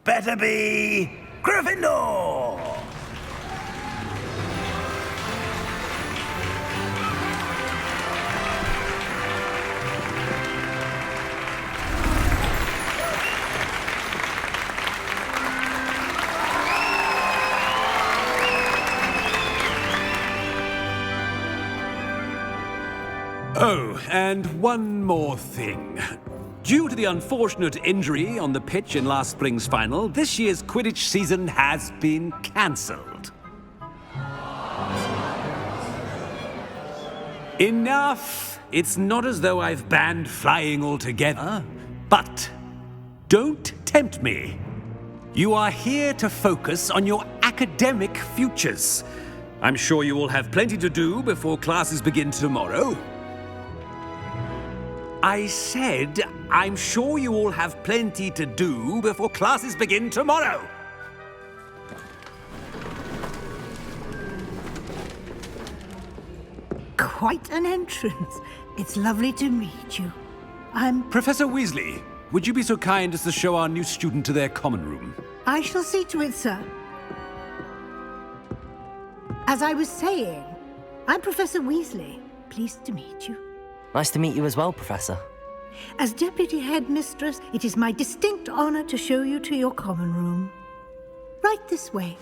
better be Gryffindor! Oh, and one more thing. Due to the unfortunate injury on the pitch in last spring's final, this year's Quidditch season has been cancelled. Enough! It's not as though I've banned flying altogether, but don't tempt me. You are here to focus on your academic futures. I'm sure you will have plenty to do before classes begin tomorrow. I said, I'm sure you all have plenty to do before classes begin tomorrow. Quite an entrance. It's lovely to meet you. Professor Weasley, would you be so kind as to show our new student to their common room? I shall see to it, sir. As I was saying, I'm Professor Weasley. Pleased to meet you. Nice to meet you as well, Professor. As Deputy Headmistress, it is my distinct honor to show you to your common room. Right this way.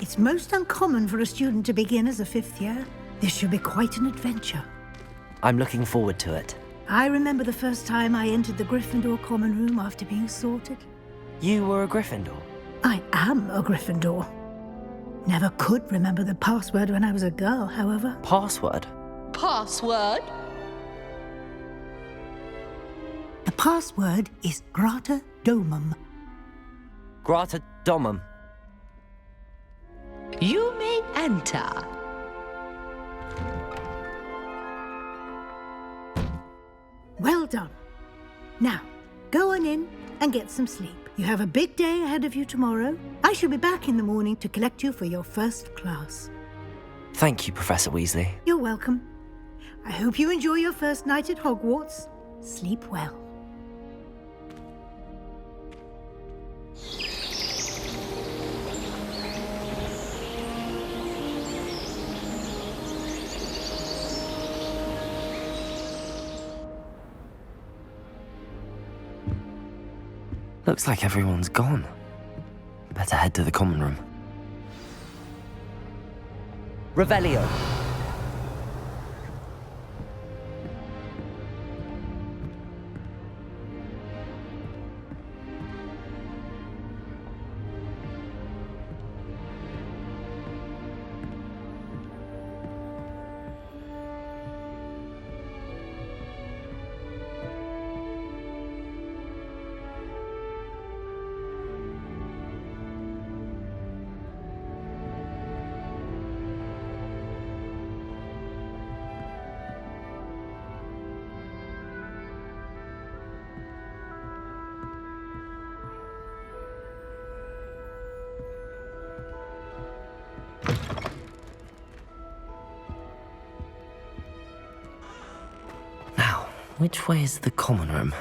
It's most uncommon for a student to begin as a fifth year. This should be quite an adventure. I'm looking forward to it. I remember the first time I entered the Gryffindor common room after being sorted. You were a Gryffindor? I am a Gryffindor. Never could remember the password when I was a girl, however. Password? Password? The password is Grata Domum. Grata Domum. You may enter. Well done. Now, go on in and get some sleep. You have a big day ahead of you tomorrow. I shall be back in the morning to collect you for your first class. Thank you, Professor Weasley. You're welcome. I hope you enjoy your first night at Hogwarts. Sleep well. Looks like everyone's gone. Better head to the common room. Revelio. Now, which way is the common room?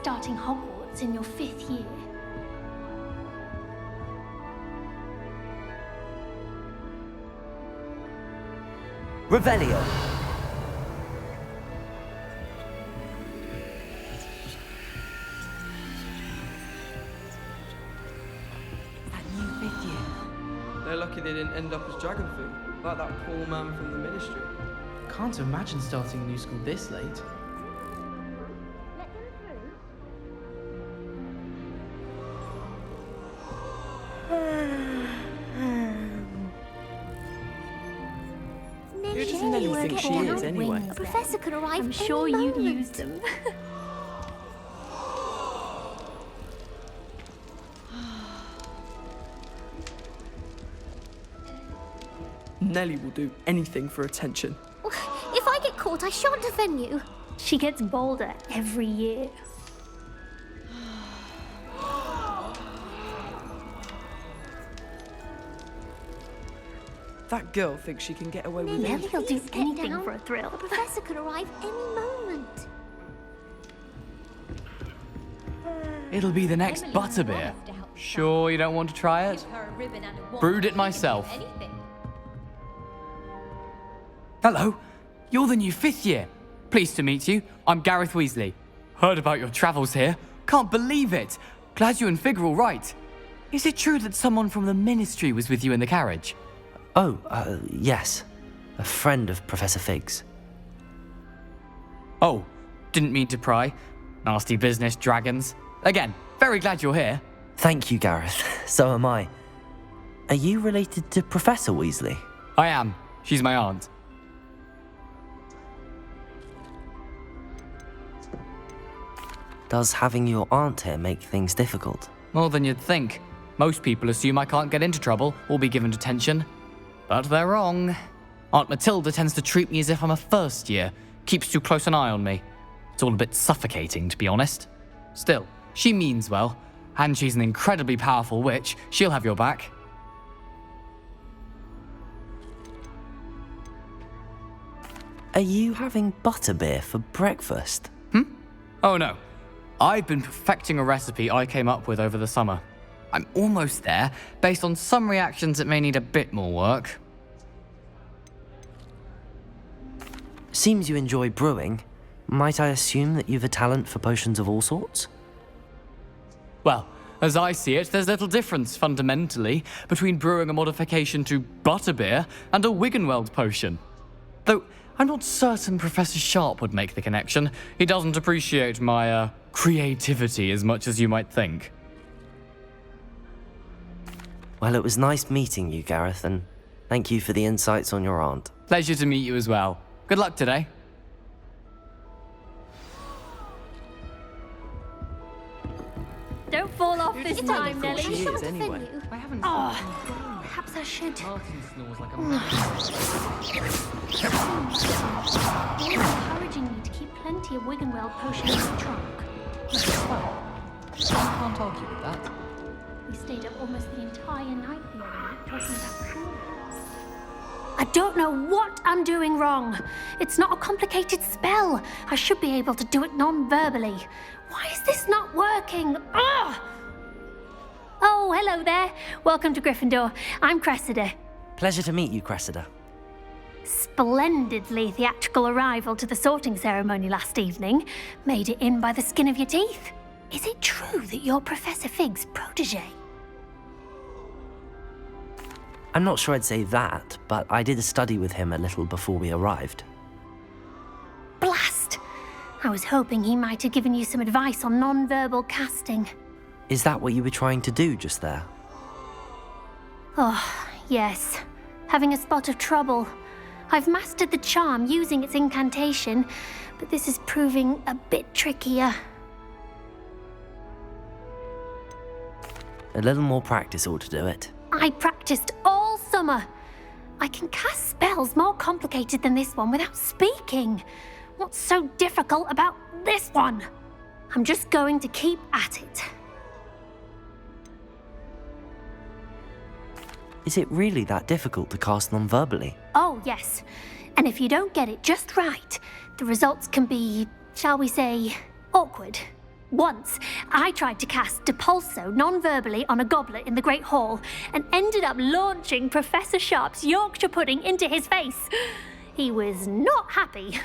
starting Hogwarts in your 5th year. Revelio. They're lucky they didn't end up as dragon food, like that poor man from the ministry. Can't imagine starting a new school this late. Who does Nelly think she is, anyway? A professor could arrive. I'm sure you'd use them. Nelly will do anything for attention. If I get caught, I shan't defend you. She gets bolder every year. That girl thinks she can get away with Nelly anything. will do anything for a thrill. A professor could arrive any moment. It'll be the next butterbeer. Sure you don't want to try it? Brewed it myself. Hello, you're the new 5th year. Pleased to meet you. I'm Gareth Weasley. Heard about your travels here. Can't believe it. Glad you and Fig are all right. Is it true that someone from the ministry was with you in the carriage? Oh, yes. A friend of Professor Fig's. Oh, didn't mean to pry. Nasty business, dragons. Again, very glad you're here. Thank you, Gareth. So am I. Are you related to Professor Weasley? I am. She's my aunt. Does having your aunt here make things difficult? More than you'd think. Most people assume I can't get into trouble or be given detention. But they're wrong. Aunt Matilda tends to treat me as if I'm a first year, keeps too close an eye on me. It's all a bit suffocating, to be honest. Still, she means well, and she's an incredibly powerful witch. She'll have your back. Are you having butterbeer for breakfast? Oh no. I've been perfecting a recipe I came up with over the summer. I'm almost there. Based on some reactions, it may need a bit more work. Seems you enjoy brewing. Might I assume that you've a talent for potions of all sorts? Well, as I see it, there's little difference, fundamentally, between brewing a modification to butterbeer and a Wiggenweld potion. Though, I'm not certain Professor Sharp would make the connection. He doesn't appreciate my, creativity as much as you might think. Well, it was nice meeting you, Gareth, and thank you for the insights on your aunt. Pleasure to meet you as well. Good luck today. Don't fall off Who this does time, Nelly Nelly. think she I is, shan't anyway? defend you. I haven't. Perhaps I should. Martin snores like a They're encouraging me to keep plenty of Wiggenweld potions in the trunk. I can't argue with that. We stayed up almost the entire night the other night talking about true. I don't know what I'm doing wrong. It's not a complicated spell. I should be able to do it non-verbally. Why is this not working? Ugh! Oh, hello there. Welcome to Gryffindor. I'm Cressida. Pleasure to meet you, Cressida. Splendidly theatrical arrival to the sorting ceremony last evening. Made it in by the skin of your teeth. Is it true that you're Professor Fig's protege? I'm not sure I'd say that, but I did a study with him a little before we arrived. Blast! I was hoping he might have given you some advice on non-verbal casting. Is that what you were trying to do just there? Oh, yes. Having a spot of trouble. I've mastered the charm using its incantation, but this is proving a bit trickier. A little more practice ought to do it. I practiced all summer. I can cast spells more complicated than this one without speaking. What's so difficult about this one? I'm just going to keep at it. Is it really that difficult to cast non-verbally? Oh, yes. And if you don't get it just right, the results can be, shall we say, awkward. Once, I tried to cast Depulso non-verbally on a goblet in the Great Hall and ended up launching Professor Sharp's Yorkshire pudding into his face. He was not happy.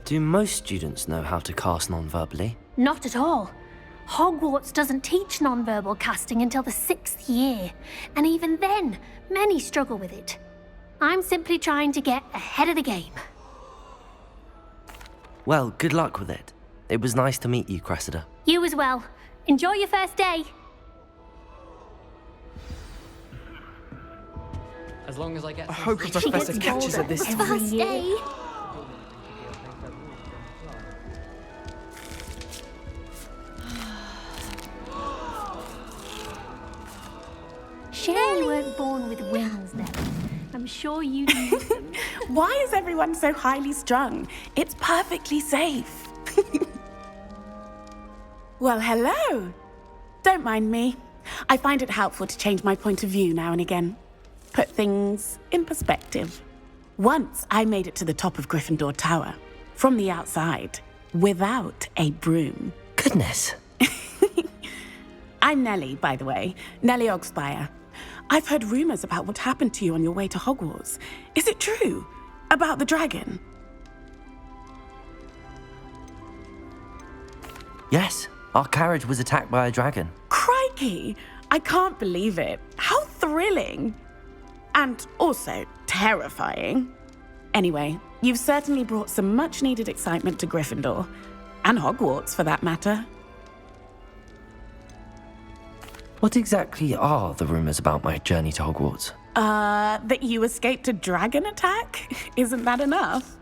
Do most students know how to cast non-verbally? Not at all. Hogwarts doesn't teach non-verbal casting until the 6th year, and even then, many struggle with it. I'm simply trying to get ahead of the game. Well, good luck with it. It was nice to meet you, Cressida. You as well. Enjoy your first day. As long as I get. I hope the She professor gets catches bolder it this every time. first day. Sure, you weren't born with wings then. I'm sure you knew them. Why is everyone so highly strung? It's perfectly safe. Well, hello. Don't mind me. I find it helpful to change my point of view now and again. Put things in perspective. Once I made it to the top of Gryffindor Tower, from the outside, without a broom. Goodness. I'm Nellie, by the way. Nellie Ogspire. I've heard rumors about what happened to you on your way to Hogwarts. Is it true? About the dragon? Yes, our carriage was attacked by a dragon. Crikey! I can't believe it. How thrilling! And also terrifying. Anyway, you've certainly brought some much-needed excitement to Gryffindor. And Hogwarts, for that matter. What exactly are the rumors about my journey to Hogwarts? That you escaped a dragon attack? Isn't that enough?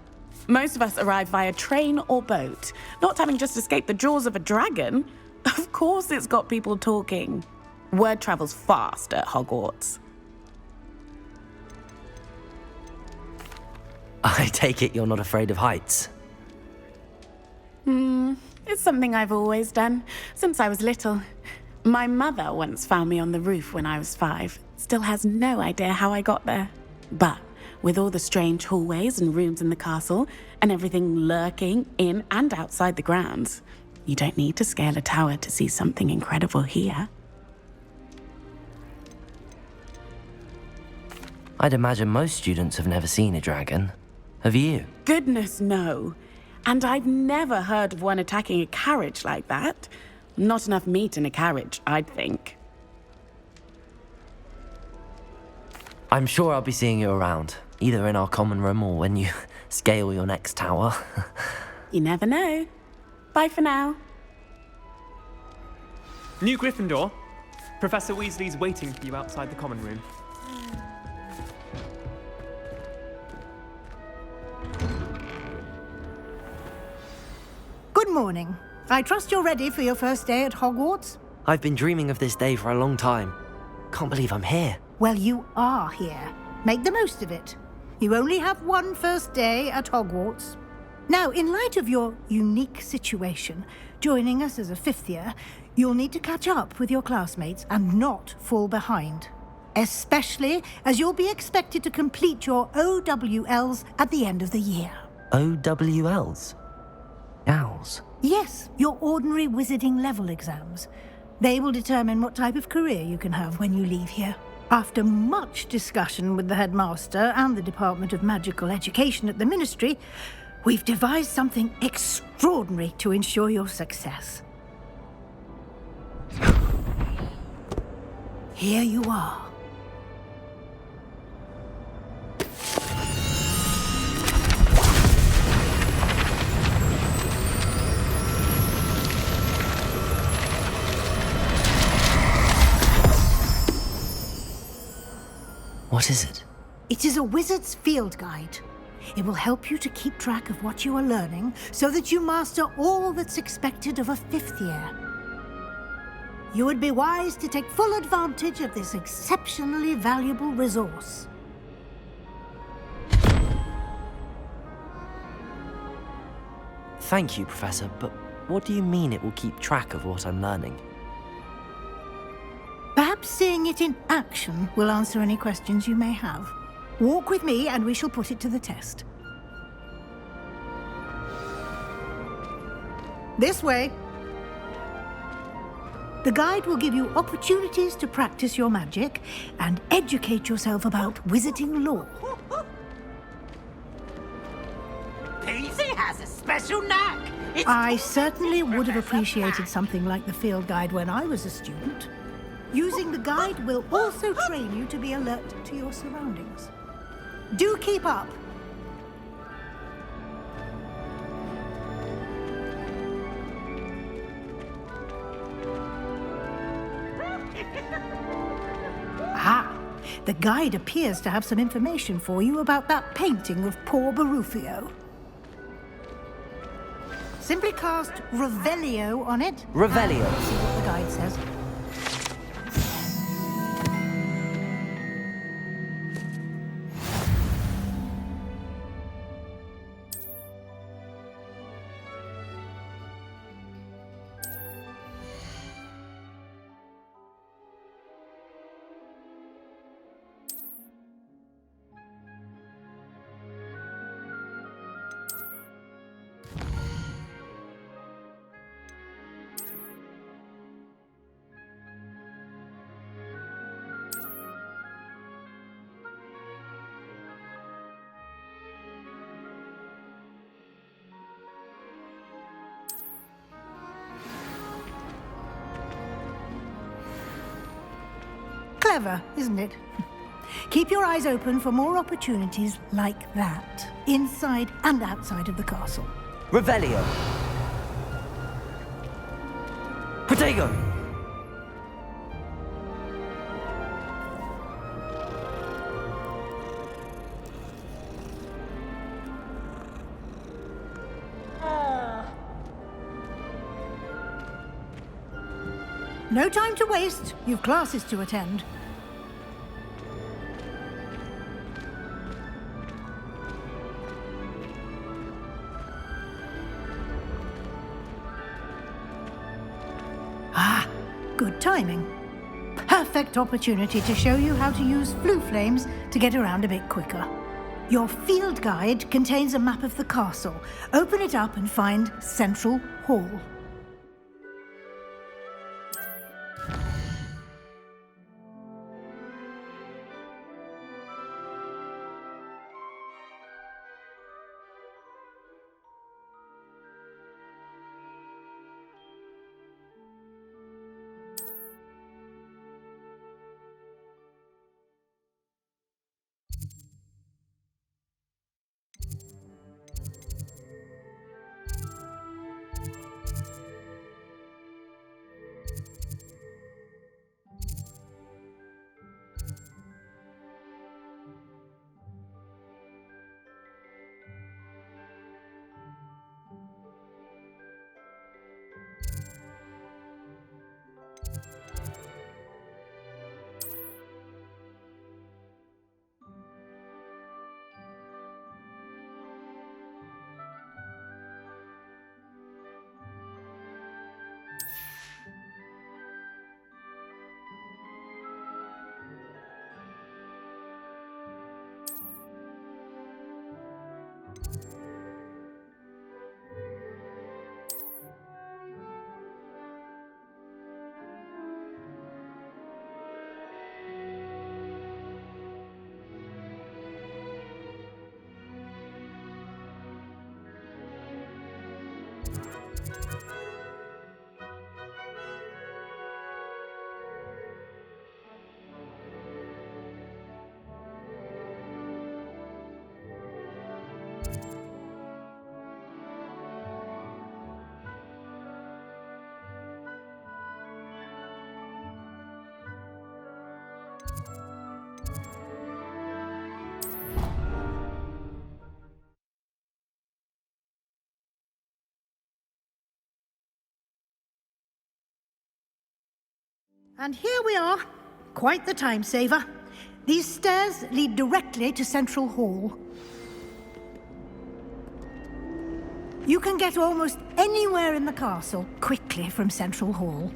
Most of us arrive via train or boat, not having just escaped the jaws of a dragon. Of course it's got people talking. Word travels fast at Hogwarts. I take it you're not afraid of heights. It's something I've always done, since I was little. My mother once found me on the roof when I was 5. Still has no idea how I got there. But with all the strange hallways and rooms in the castle, and everything lurking in and outside the grounds, you don't need to scale a tower to see something incredible here. I'd imagine most students have never seen a dragon. Have you? Goodness, no. And I've never heard of one attacking a carriage like that. Not enough meat in a carriage, I'd think. I'm sure I'll be seeing you around, either in our common room or when you scale your next tower. You never know. Bye for now. New Gryffindor. Professor Weasley's waiting for you outside the common room. Good morning. I trust you're ready for your first day at Hogwarts? I've been dreaming of this day for a long time. Can't believe I'm here. Well, you are here. Make the most of it. You only have one first day at Hogwarts. Now, in light of your unique situation, joining us as a 5th year, you'll need to catch up with your classmates and not fall behind. Especially as you'll be expected to complete your OWLs at the end of the year. OWLs? Owls? Yes, your ordinary wizarding level exams. They will determine what type of career you can have when you leave here. After much discussion with the headmaster and the Department of Magical Education at the Ministry, we've devised something extraordinary to ensure your success. Here you are. What is it? It is a wizard's field guide. It will help you to keep track of what you are learning so that you master all that's expected of a 5th year. You would be wise to take full advantage of this exceptionally valuable resource. Thank you, Professor, but what do you mean it will keep track of what I'm learning? Perhaps seeing it in action will answer any questions you may have. Walk with me and we shall put it to the test. This way. The guide will give you opportunities to practice your magic and educate yourself about wizarding lore. Paisley has a special knack. I certainly would have appreciated something like the field guide when I was a student. Using the guide will also train you to be alert to your surroundings. Do keep up. Ah, the guide appears to have some information for you about that painting of poor Barufio. Simply cast Revelio on it. Revelio. And see what the guide says. Clever, isn't it? Keep your eyes open for more opportunities like that, inside and outside of the castle. Revelio. Protego. No time to waste. You've classes to attend. Ah, good timing. Perfect opportunity to show you how to use flue flames to get around a bit quicker. Your field guide contains a map of the castle. Open it up and find Central Hall. And here we are. Quite the time saver. These stairs lead directly to Central Hall. You can get almost anywhere in the castle quickly from Central Hall.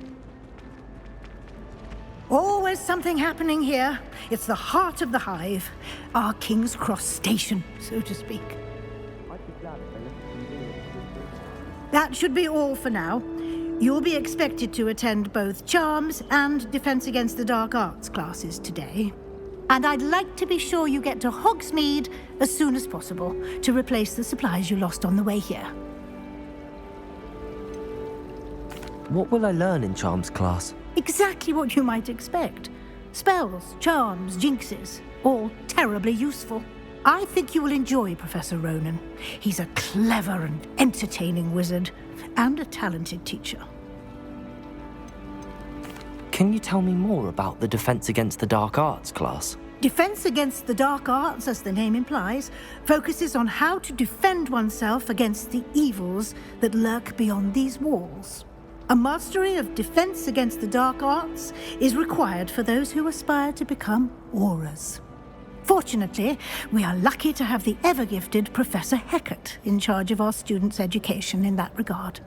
Always something happening here. It's the heart of the hive. Our King's Cross station, so to speak. I'd be glad if they listened to you. That should be all for now. You'll be expected to attend both Charms and Defense Against the Dark Arts classes today. And I'd like to be sure you get to Hogsmeade as soon as possible to replace the supplies you lost on the way here. What will I learn in Charms class? Exactly what you might expect. Spells, charms, jinxes, all terribly useful. I think you will enjoy Professor Ronan. He's a clever and entertaining wizard, and a talented teacher. Can you tell me more about the Defense Against the Dark Arts class? Defense Against the Dark Arts, as the name implies, focuses on how to defend oneself against the evils that lurk beyond these walls. A mastery of Defense Against the Dark Arts is required for those who aspire to become auras. Fortunately, we are lucky to have the ever-gifted Professor Hecat in charge of our students' education in that regard.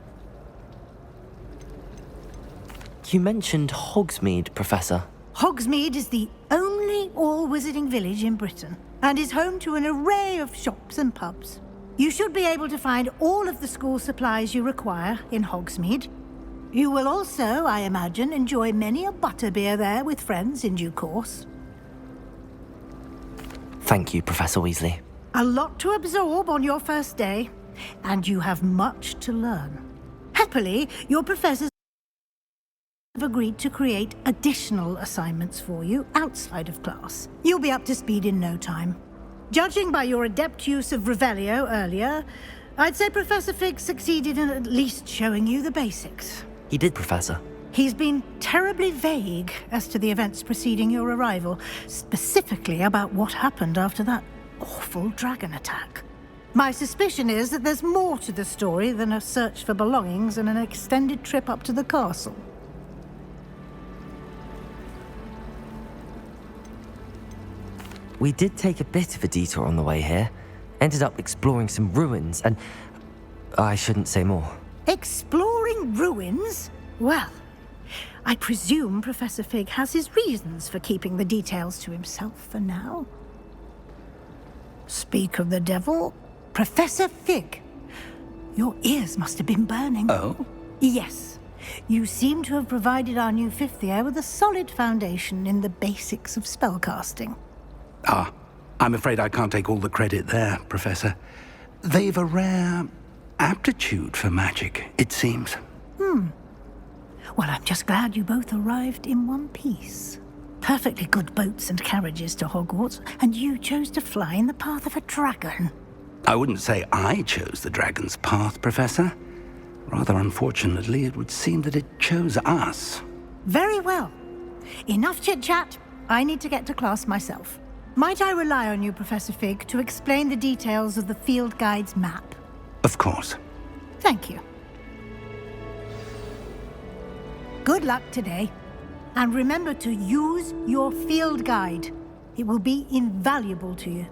You mentioned Hogsmeade, Professor. Hogsmeade is the only all-wizarding village in Britain and is home to an array of shops and pubs. You should be able to find all of the school supplies you require in Hogsmeade. You will also, I imagine, enjoy many a butterbeer there with friends in due course. Thank you, Professor Weasley. A lot to absorb on your first day, and you have much to learn. Happily, your professors have agreed to create additional assignments for you outside of class. You'll be up to speed in no time. Judging by your adept use of Revelio earlier, I'd say Professor Fig succeeded in at least showing you the basics. He did, Professor. He's been terribly vague as to the events preceding your arrival, specifically about what happened after that awful dragon attack. My suspicion is that there's more to the story than a search for belongings and an extended trip up to the castle. We did take a bit of a detour on the way here. Ended up exploring some ruins, and I shouldn't say more. Exploring ruins? Well, I presume Professor Fig has his reasons for keeping the details to himself for now. Speak of the devil, Professor Fig. Your ears must have been burning. Oh? Yes. You seem to have provided our new fifth year with a solid foundation in the basics of spellcasting. Ah, I'm afraid I can't take all the credit there, Professor. They've a rare aptitude for magic, it seems. Well, I'm just glad you both arrived in one piece. Perfectly good boats and carriages to Hogwarts, and you chose to fly in the path of a dragon. I wouldn't say I chose the dragon's path, Professor. Rather unfortunately, it would seem that it chose us. Very well. Enough chit-chat. I need to get to class myself. Might I rely on you, Professor Fig, to explain the details of the field guide's map? Of course. Thank you. Good luck today. And remember to use your field guide. It will be invaluable to you.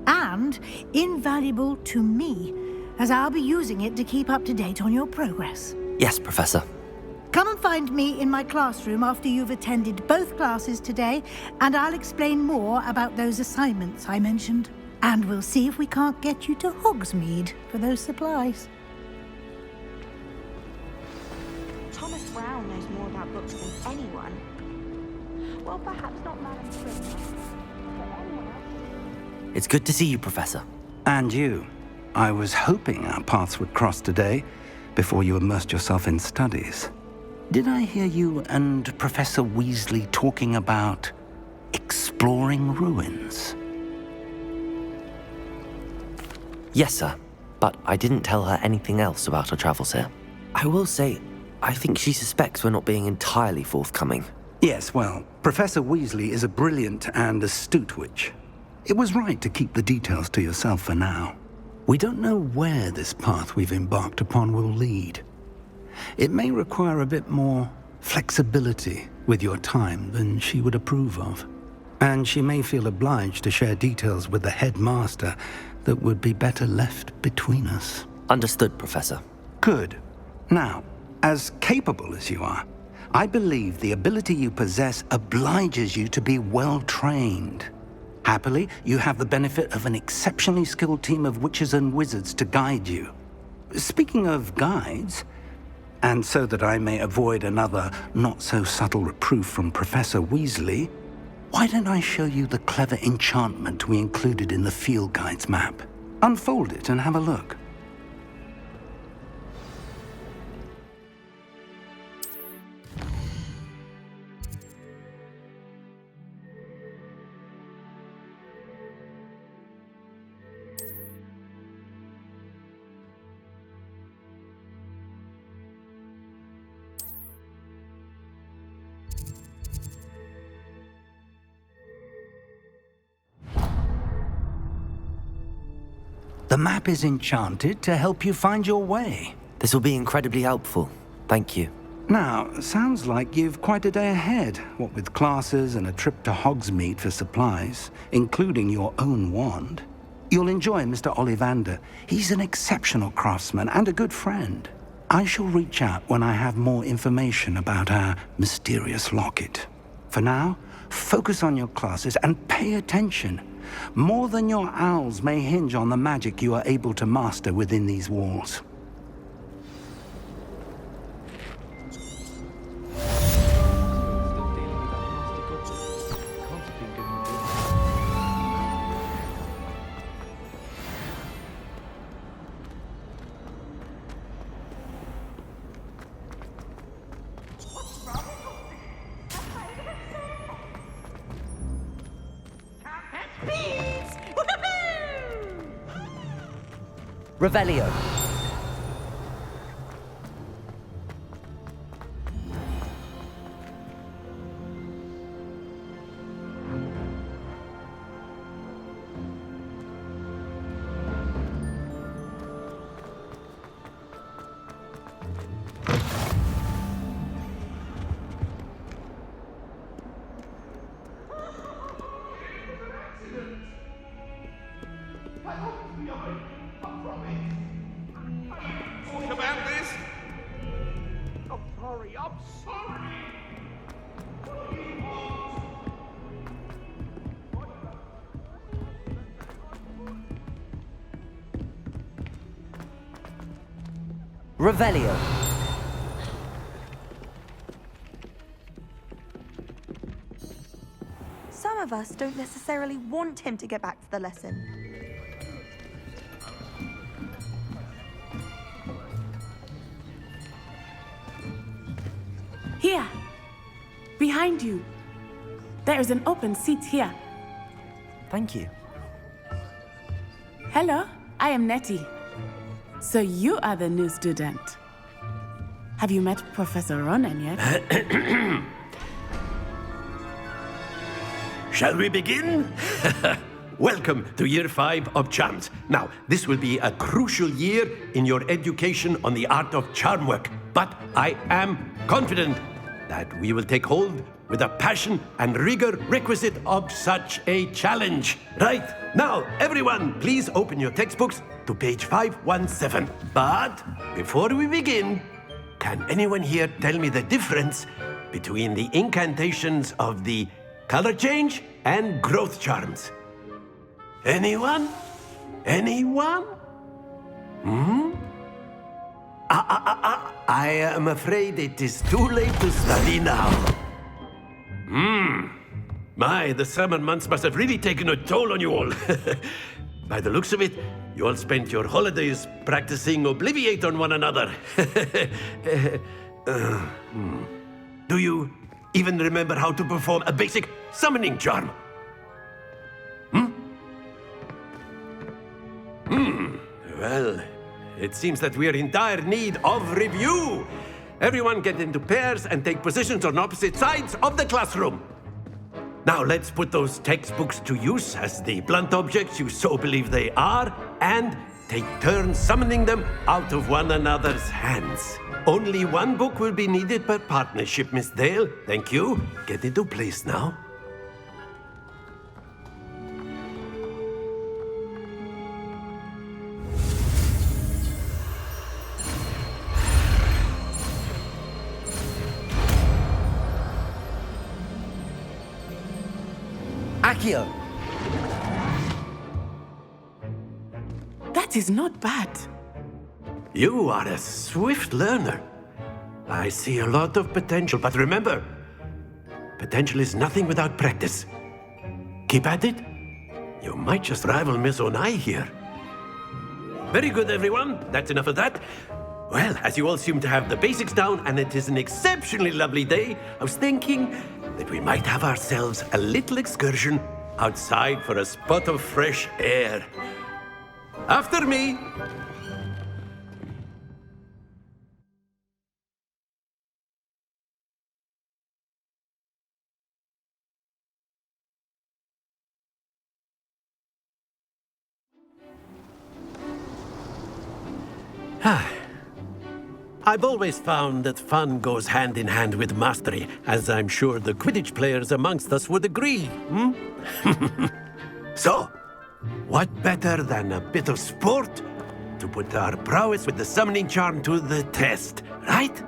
And invaluable to me, as I'll be using it to keep up to date on your progress. Yes, Professor. Come and find me in my classroom after you've attended both classes today, and I'll explain more about those assignments I mentioned. And we'll see if we can't get you to Hogsmeade for those supplies. Thomas Brown knows more about books than anyone. Well, perhaps not Madame Primrose, but anyone else. It's good to see you, Professor. And you. I was hoping our paths would cross today, before you immersed yourself in studies. Did I hear you and Professor Weasley talking about exploring ruins? Yes, sir. But I didn't tell her anything else about our travels here. I will say, I think she suspects we're not being entirely forthcoming. Yes, well, Professor Weasley is a brilliant and astute witch. It was right to keep the details to yourself for now. We don't know where this path we've embarked upon will lead. It may require a bit more flexibility with your time than she would approve of. And she may feel obliged to share details with the headmaster that would be better left between us. Understood, Professor. Good. Now, as capable as you are, I believe the ability you possess obliges you to be well trained. Happily, you have the benefit of an exceptionally skilled team of witches and wizards to guide you. speaking of guides, and so that I may avoid another not-so-subtle reproof from Professor Weasley, why don't I show you the clever enchantment we included in the field guide's map? Unfold it and have a look. The map is enchanted to help you find your way. This will be incredibly helpful. Thank you. Now, sounds like you've quite a day ahead, what with classes and a trip to Hogsmeade for supplies, including your own wand. You'll enjoy Mr. Ollivander. He's an exceptional craftsman and a good friend. I shall reach out when I have more information about our mysterious locket. For now, focus on your classes and pay attention. More than your owls may hinge on the magic you are able to master within these walls. Revelio. Revelio. Some of us don't necessarily want him to get back to the lesson. Here. Behind you. There is an open seat here. Thank you. Hello, I am Nettie. So you are the new student. Have you met Professor Ronan yet? Shall we begin? Welcome to Year 5 of Charms. Now, this will be a crucial year in your education on the art of charm work, but I am confident that we will take hold with the passion and rigor requisite of such a challenge. Right, now, everyone, please open your textbooks to page 517. But before we begin, can anyone here tell me the difference between the incantations of the color change and growth charms? Anyone? Anyone? I am afraid it is too late to study now. My, the summer months must have really taken a toll on you all. By the looks of it, you all spent your holidays practicing Obliviate on one another. Do you even remember how to perform a basic summoning charm? Well, it seems that we are in dire need of review. Everyone get into pairs and take positions on opposite sides of the classroom. Now let's put those textbooks to use as the blunt objects you so believe they are, and take turns summoning them out of one another's hands. Only one book will be needed per partnership, Miss Dale. Thank you. Get into place now. Accio. That is not bad. You are a swift learner. I see a lot of potential, but remember, potential is nothing without practice. Keep at it. You might just rival Miss Onai here. Very good, everyone. That's enough of that. Well, as you all seem to have the basics down, and it is an exceptionally lovely day, I was thinking that we might have ourselves a little excursion outside for a spot of fresh air. After me. I've always found that fun goes hand in hand with mastery, as I'm sure the Quidditch players amongst us would agree. So, what better than a bit of sport to put our prowess with the summoning charm to the test, right?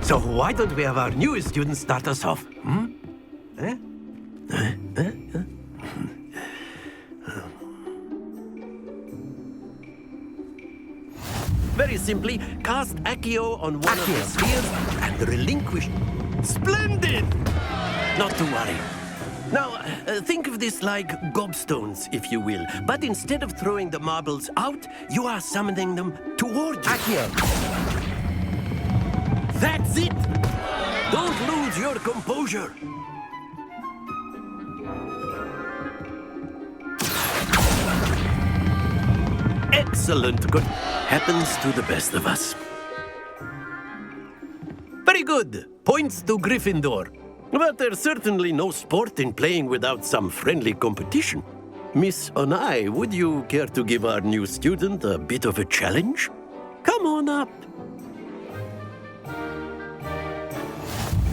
So why don't we have our newest student start us off? Very simply, cast Accio on one of the spheres and relinquish. Splendid! Not to worry. Now, think of this like gobstones, if you will. But instead of throwing the marbles out, you are summoning them towards you. Accio! That's it! Don't lose your composure! Excellent. Good. Happens to the best of us. Very good. Points to Gryffindor. But there's certainly no sport in playing without some friendly competition. Miss Onai, would you care to give our new student a bit of a challenge? Come on up.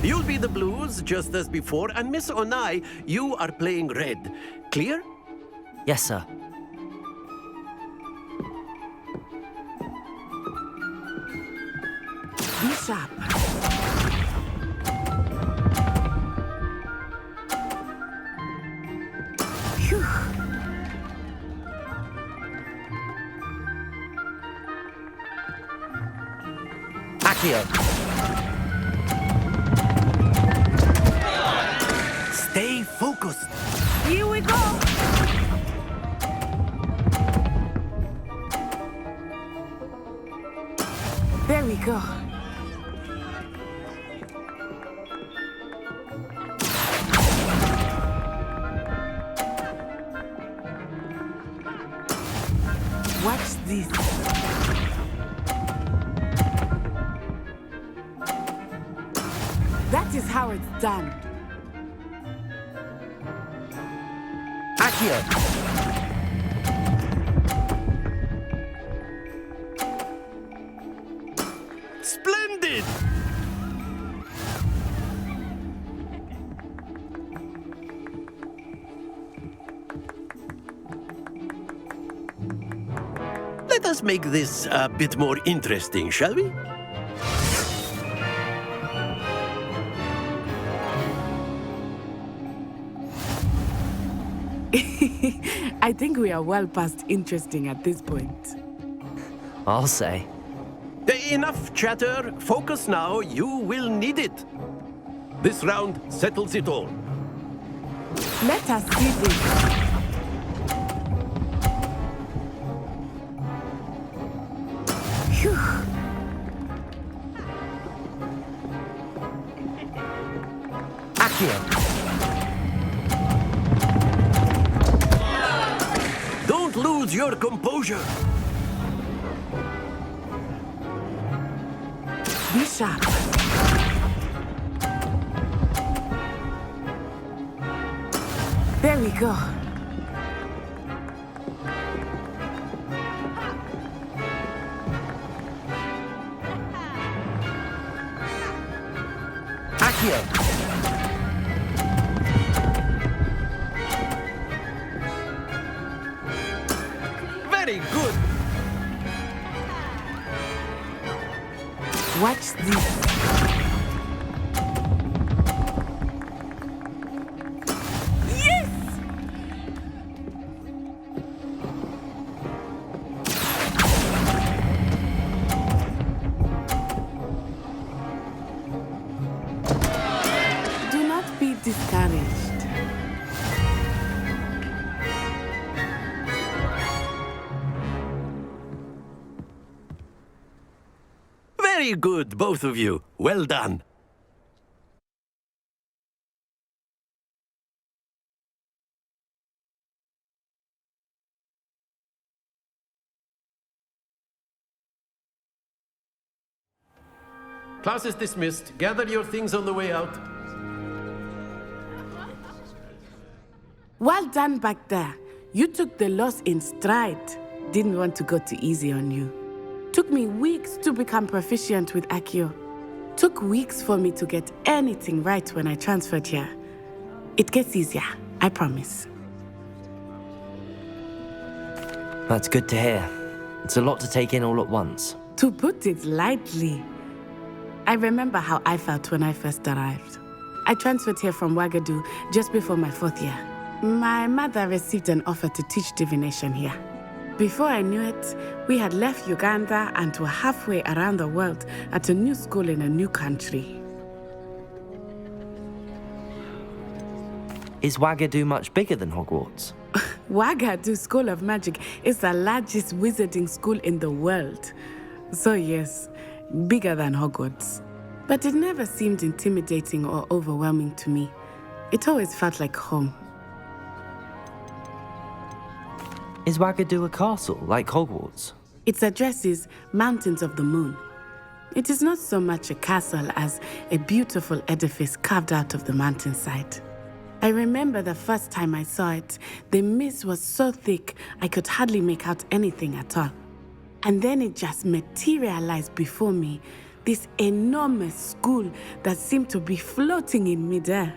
You'll be the blues, just as before, and Miss Onai, you are playing red. Clear? Yes, sir. Bishop. Phew. Accio. Stay focused. Here we go. There we go. Watch this. That is how it's done. Accio. Splendid! Let us make this a bit more interesting, shall we? I think we are well past interesting at this point. I'll say. Enough chatter. Focus now. You will need it. This round settles it all. Let us see this. Phew. Accio. Don't lose your composure. Bishop. There we go. Accio. Very good. Watch this. Do not be discouraged. Very good, both of you. Well done. Class is dismissed. Gather your things on the way out. Well done back there. You took the loss in stride. Didn't want to go too easy on you. Took me weeks to become proficient with Accio. Took weeks for me to get anything right when I transferred here. It gets easier, I promise. That's good to hear. It's a lot to take in all at once. To put it lightly, I remember how I felt when I first arrived. I transferred here from Ouagadougou just before my 4th year. My mother received an offer to teach divination here. Before I knew it, we had left Uganda and were halfway around the world at a new school in a new country. Is Ouagadougou much bigger than Hogwarts? Ouagadougou School of Magic is the largest wizarding school in the world. So yes, bigger than Hogwarts. But it never seemed intimidating or overwhelming to me. It always felt like home. Is Ouagadougou a castle, like Hogwarts? Its address is Mountains of the Moon. It is not so much a castle as a beautiful edifice carved out of the mountainside. I remember the first time I saw it, the mist was so thick I could hardly make out anything at all. And then it just materialized before me, this enormous school that seemed to be floating in midair.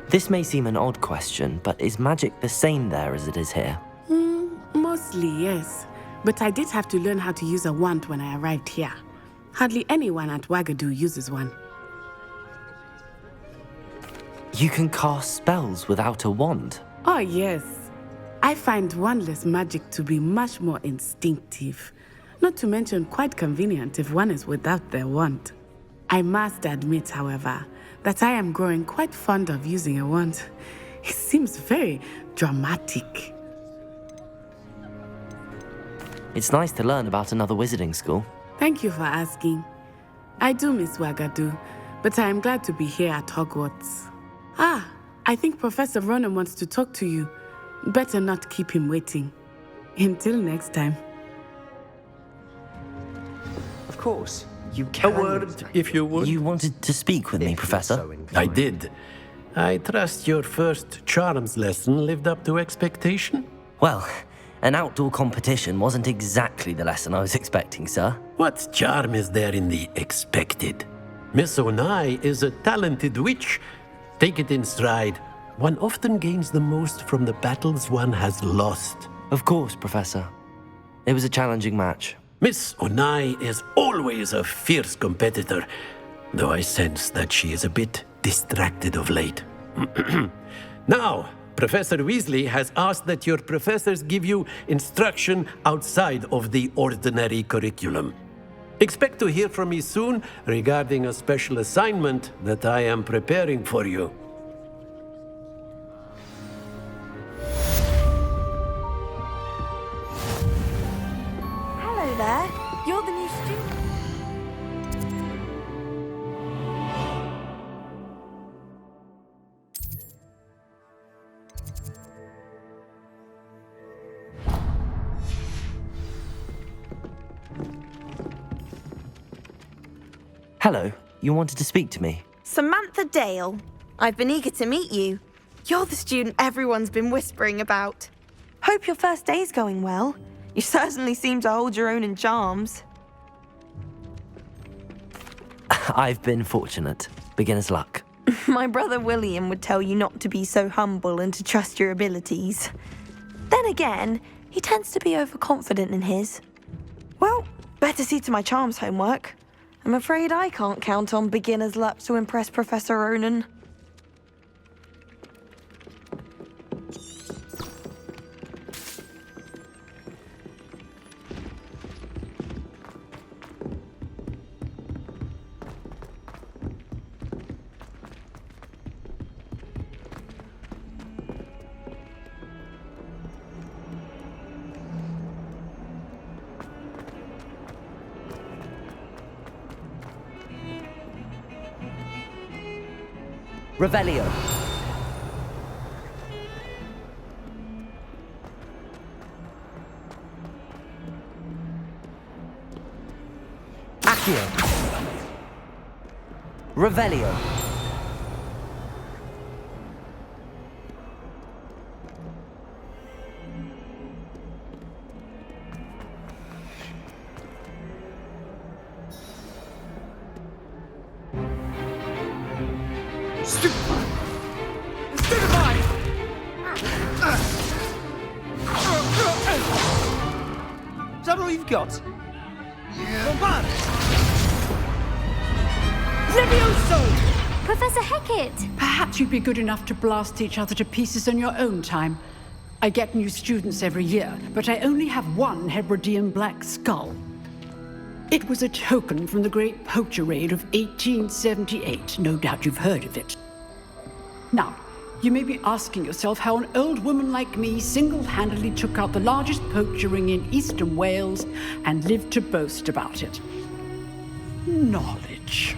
This may seem an odd question, but is magic the same there as it is here? Mostly, yes. But I did have to learn how to use a wand when I arrived here. Hardly anyone at Ouagadougou uses one. You can cast spells without a wand? Oh, yes. I find wandless magic to be much more instinctive. Not to mention quite convenient if one is without their wand. I must admit, however, that I am growing quite fond of using a wand. It seems very dramatic. It's nice to learn about another wizarding school. Thank you for asking. I do miss Ouagadougou, but I am glad to be here at Hogwarts. Ah, I think Professor Ronan wants to talk to you. Better not keep him waiting. Until next time. Of course. You A can. word, if you would. You wanted to speak with me, Professor? I did. I trust your first charms lesson lived up to expectation? Well, an outdoor competition wasn't exactly the lesson I was expecting, sir. What charm is there in the expected? Miss Onai is a talented witch. Take it in stride. One often gains the most from the battles one has lost. Of course, Professor. It was a challenging match. Miss Onai is always a fierce competitor, though I sense that she is a bit distracted of late. Now, Professor Weasley has asked that your professors give you instruction outside of the ordinary curriculum. Expect to hear from me soon regarding a special assignment that I am preparing for you. Hello there. You're the new student. Hello, you wanted to speak to me? Samantha Dale. I've been eager to meet you. You're the student everyone's been whispering about. Hope your first day's going well. You certainly seem to hold your own in charms. I've been fortunate. Beginner's luck. My brother William would tell you not to be so humble and to trust your abilities. Then again, he tends to be overconfident in his. Well, Better see to my charms homework. I'm afraid I can't count on beginner's luck to impress Professor Ronan. Revelio. Accio. Revelio. Is that all you've got? Levioso! Professor Hecat! Perhaps you'd be good enough to blast each other to pieces on your own time. I get new students every year, but I only have one Hebridean black skull. It was a token from the Great Poacher Raid of 1878. No doubt you've heard of it. Now, you may be asking yourself how an old woman like me single-handedly took out the largest poacher ring in eastern Wales and lived to boast about it. Knowledge.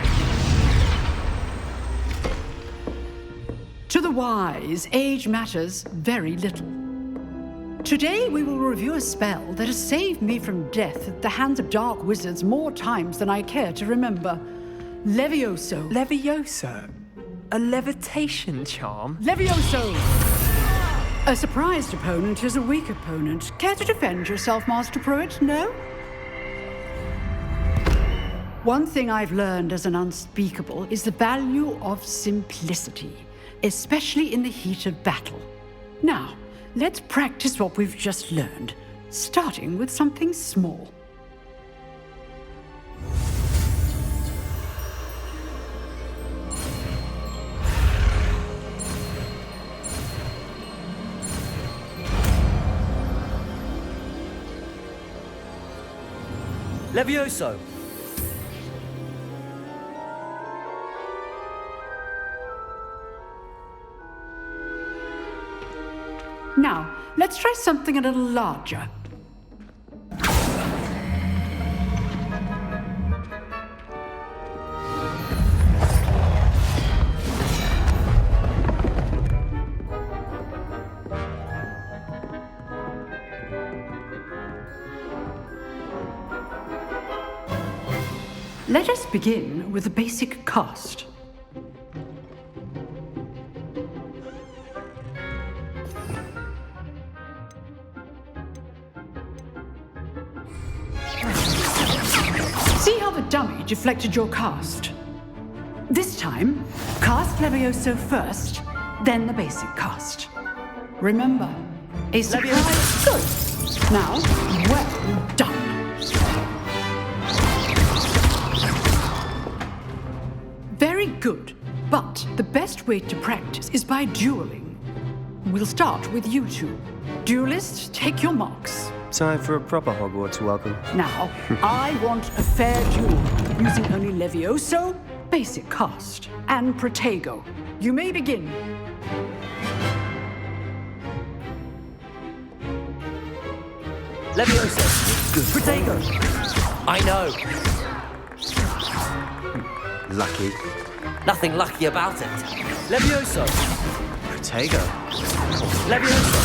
To the wise, age matters very little. Today we will review a spell that has saved me from death at the hands of dark wizards more times than I care to remember. Levioso. Levioso? A levitation charm? Levioso! A surprised opponent is a weak opponent. Care to defend yourself, Master Pruitt? No? One thing I've learned as an unspeakable is the value of simplicity, especially in the heat of battle. Now, let's practice what we've just learned, starting with something small. Levioso. Now, let's try something a little larger. Let us begin with a basic cast. See how the dummy deflected your cast? This time, cast Levioso first, then the basic cast. Remember, a surprise. Good. Now, well done. Very good, but the best way to practice is by dueling. We'll start with you two. Duelists, take your marks. Time for a proper Hogwarts welcome. Now, I want a fair duel, using only Levioso, basic cast, and Protego. You may begin. Levioso. Good. Protego. I know. Lucky. Nothing lucky about it. Levioso. Protego. Levioso.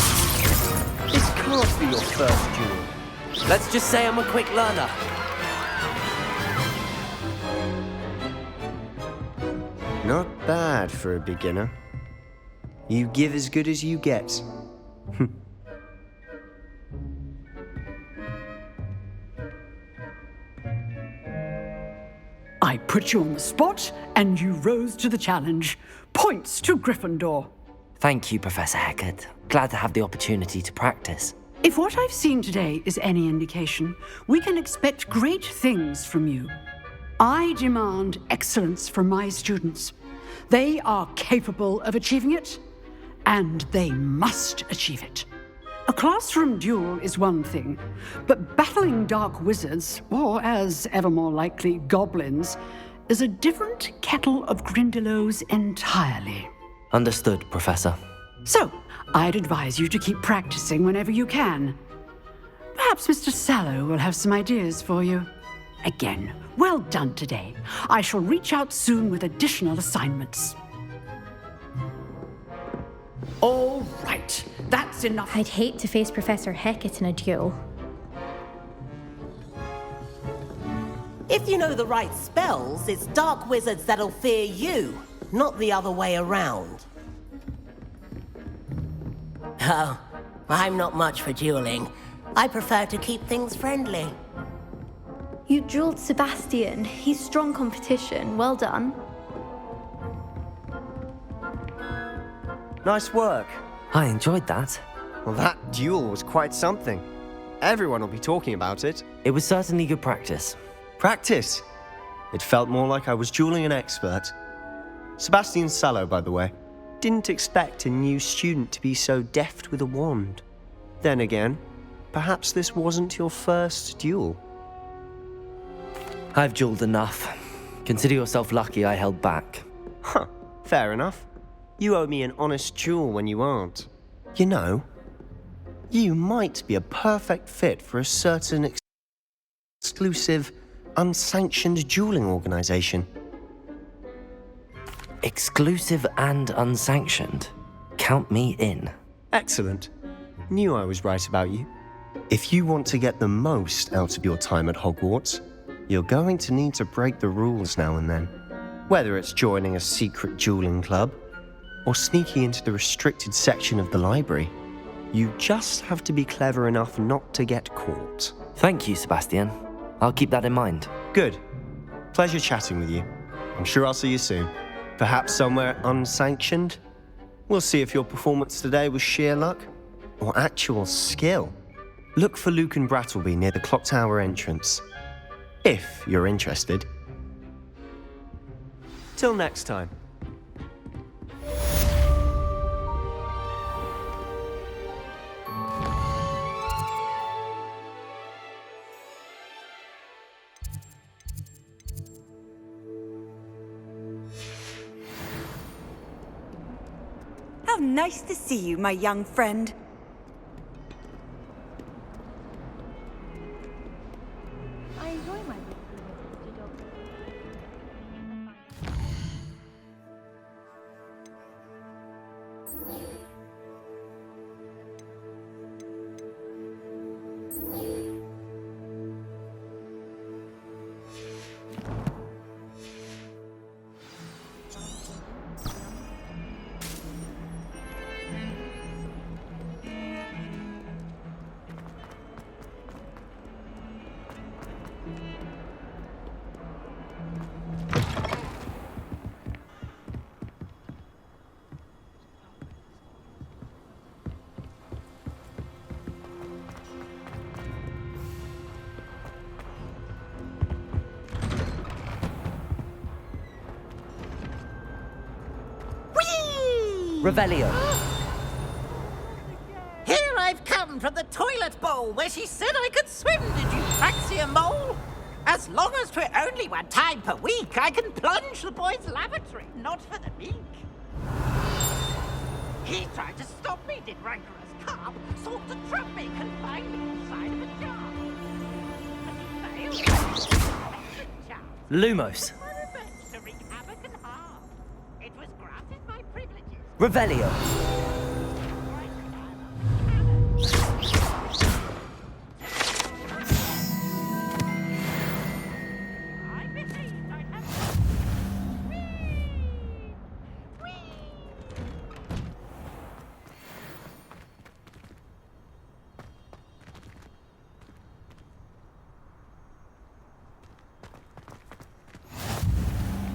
This can't be your first duel. Let's just say I'm a quick learner. Not bad for a beginner. You give as good as you get. I put you on the spot, and you rose to the challenge. Points to Gryffindor. Thank you, Professor Hecat. Glad to have the opportunity to practice. If what I've seen today is any indication, we can expect great things from you. I demand excellence from my students. They are capable of achieving it, and they must achieve it. A classroom duel is one thing, but battling dark wizards, or as ever more likely, goblins, is a different kettle of Grindylows entirely. Understood, Professor. So, I'd advise you to keep practicing whenever you can. Perhaps Mr. Sallow will have some ideas for you. Again, well done today. I shall reach out soon with additional assignments. All right, that's enough. I'd hate to face Professor Hecat in a duel. If you know the right spells, it's dark wizards that'll fear you, not the other way around. Oh, I'm not much for dueling. I prefer to keep things friendly. You dueled Sebastian. He's strong competition. Well done. Nice work. I enjoyed that. Well, that duel was quite something. Everyone will be talking about it. It was certainly good practice. Practice? It felt more like I was dueling an expert. Sebastian Sallow, by the way. Didn't expect a new student to be so deft with a wand. Then again, perhaps this wasn't your first duel. I've dueled enough. Consider yourself lucky I held back. Huh, fair enough. You owe me an honest duel when you aren't. You know, you might be a perfect fit for a certain exclusive, unsanctioned dueling organization. Exclusive and unsanctioned? Count me in. Excellent. Knew I was right about you. If you want to get the most out of your time at Hogwarts, you're going to need to break the rules now and then. Whether it's joining a secret dueling club, or sneaking into the restricted section of the library, you just have to be clever enough not to get caught. Thank you, Sebastian. I'll keep that in mind. Good. Pleasure chatting with you. I'm sure I'll see you soon. Perhaps somewhere unsanctioned? We'll see if your performance today was sheer luck or actual skill. Look for Lucan Brattleby near the clock tower entrance, if you're interested. Till next time. How nice to see you, my young friend. I enjoy my Revelio. Here I've come from the toilet bowl where she said I could swim, did you fancy a mole? As long as 'twere only one time per week, I can plunge the boy's lavatory, not for the meek. He tried to stop me, did rancorous carp, sought to trap me, confined me inside of a jar. But he failed. Lumos. To wreak havoc and harm. It was granted my privileges. Revelio.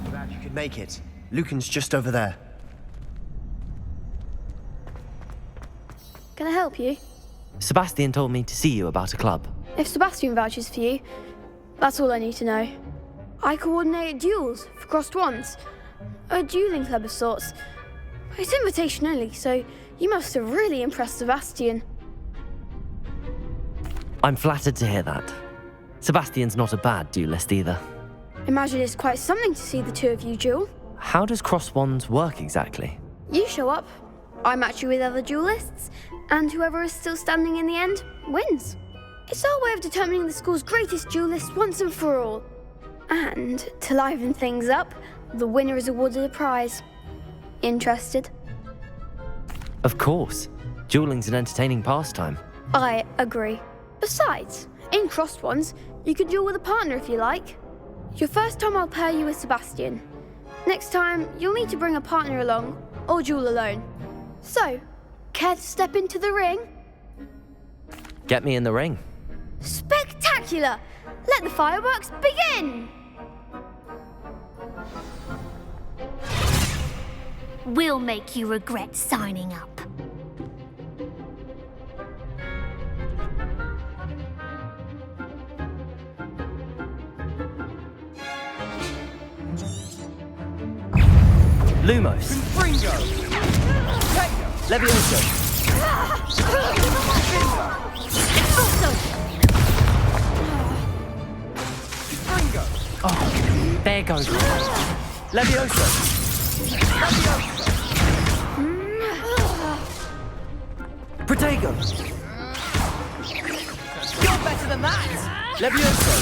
Glad you could make it. Lucan's just over there. Can I help you? Sebastian told me to see you about a club. If Sebastian vouches for you, that's all I need to know. I coordinate duels for crossed wands. A dueling club of sorts. It's invitation only, so you must have really impressed Sebastian. I'm flattered to hear that. Sebastian's not a bad duelist either. Imagine it's quite something to see the two of you duel. How does cross wands work exactly? You show up, I match you with other duelists, and whoever is still standing in the end wins. It's our way of determining the school's greatest duelist once and for all. And to liven things up, the winner is awarded a prize. Interested? Of course. Dueling's an entertaining pastime. I agree. Besides, in crossed wands, you can duel with a partner if you like. Your first time I'll pair you with Sebastian. Next time, you'll need to bring a partner along, or duel alone. So, care to step into the ring? Get me in the ring. Spectacular! Let the fireworks begin! We'll make you regret signing up. Lumos. Levioso. Oh, there goes. Levioso. Protego. You're better than that! Levioso.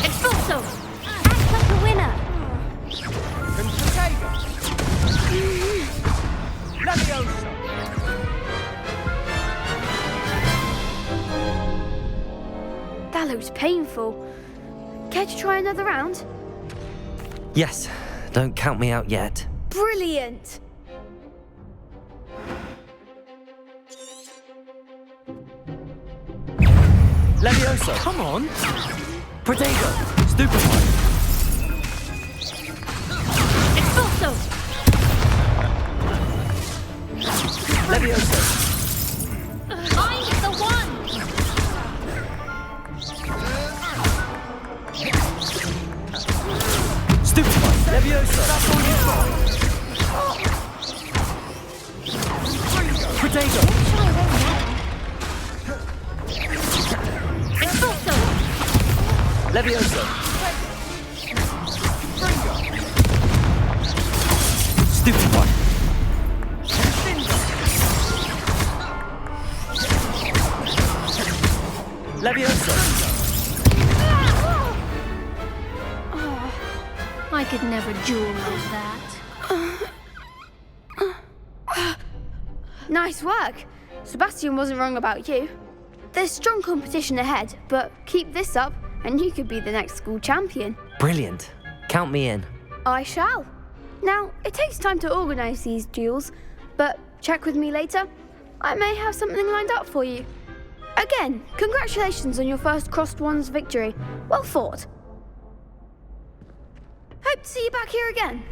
Expulso! Act like a winner! That looks painful. Care to try another round? Yes, don't count me out yet. Brilliant! Levioso. Come on. Protego. Stupefy. Expulso! Levioso. I'm the one! Stupefy. Levioso. That's all you've got. Protego. Expulso! Levioso. Stupefy. Levioso. I could never duel like that. Nice work. Sebastian wasn't wrong about you. There's strong competition ahead, but keep this up and you could be the next school champion. Brilliant. Count me in. I shall. Now, it takes time to organise these duels, but check with me later. I may have something lined up for you. Again, congratulations on your first crossed wands victory. Well fought. Hope to see you back here again.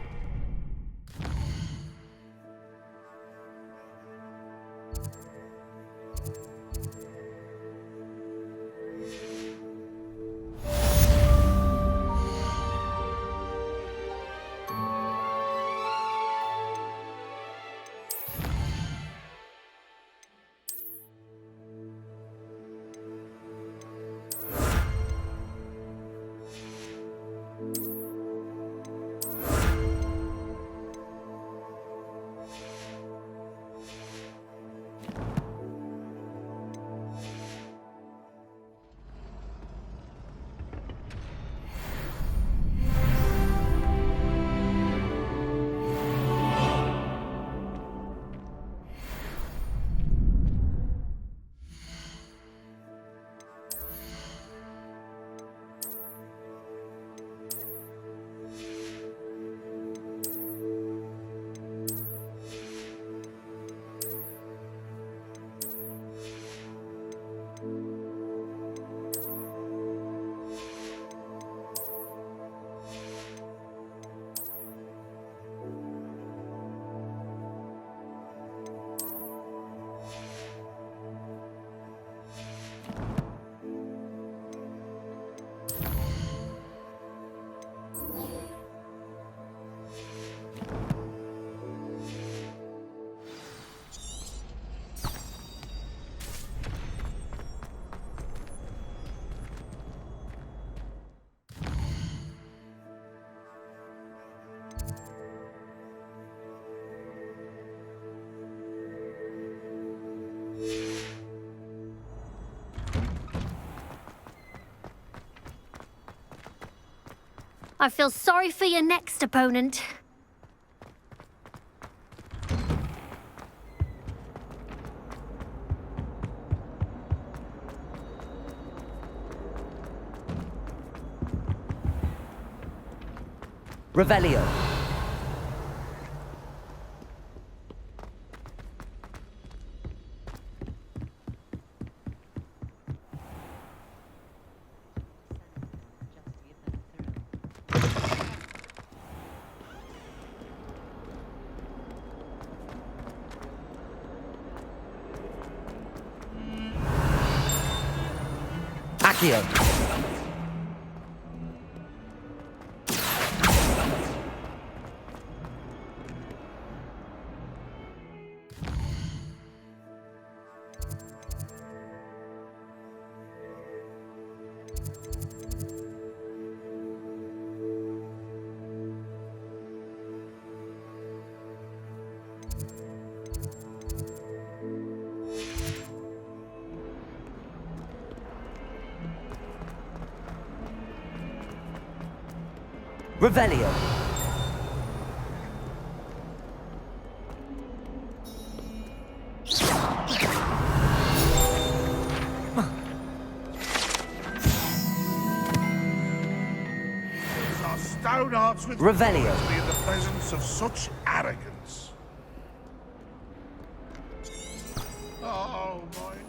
I feel sorry for your next opponent. Revelio. Accio. Revelio. Our stone hearts with Revelio. to be in the presence of such arrogance. Oh my.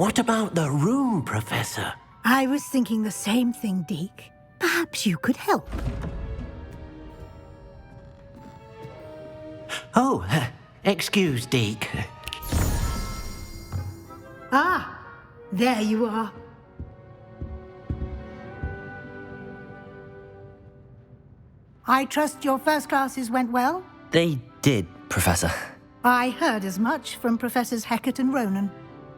What about the room, Professor? I was thinking the same thing, Deke. Perhaps you could help. Oh, excuse, Deke. Ah, there you are. I trust your first classes went well? They did, Professor. I heard as much from Professors Hecat and Ronan.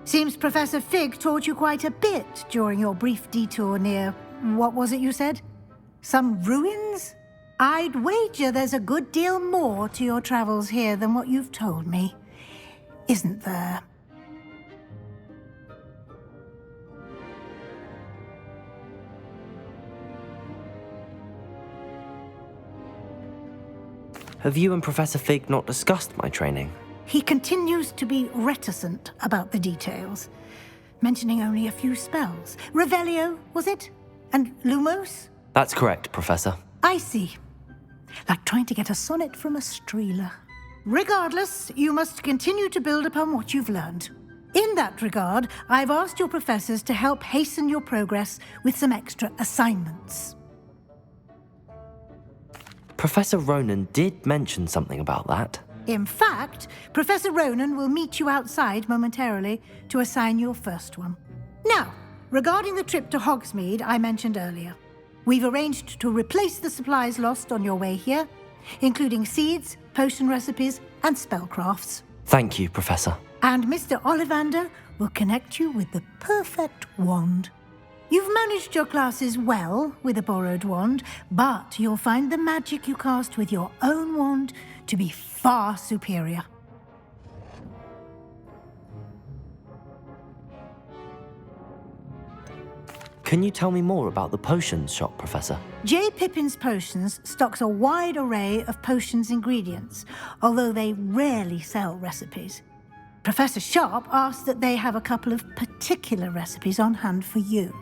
Seems Professor Fig taught you quite a bit during your brief detour near... what was it you said? Some ruins? I'd wager there's a good deal more to your travels here than what you've told me. Isn't there? Have you and Professor Fig not discussed my training? He continues to be reticent about the details, mentioning only a few spells. Revelio, was it? And Lumos? That's correct, Professor. I see. Like trying to get a sonnet from a streeler. Regardless, you must continue to build upon what you've learned. In that regard, I've asked your professors to help hasten your progress with some extra assignments. Professor Ronan did mention something about that. In fact, Professor Ronan will meet you outside momentarily to assign your first one. Now, regarding the trip to Hogsmeade I mentioned earlier, we've arranged to replace the supplies lost on your way here, including seeds, potion recipes, and spellcrafts. Thank you, Professor. And Mr. Ollivander will connect you with the perfect wand. You've managed your classes well with a borrowed wand, but you'll find the magic you cast with your own wand to be far superior. Can you tell me more about the potions shop, Professor? J. Pippin's Potions stocks a wide array of potions ingredients, although they rarely sell recipes. Professor Sharp asked that they have a couple of particular recipes on hand for you.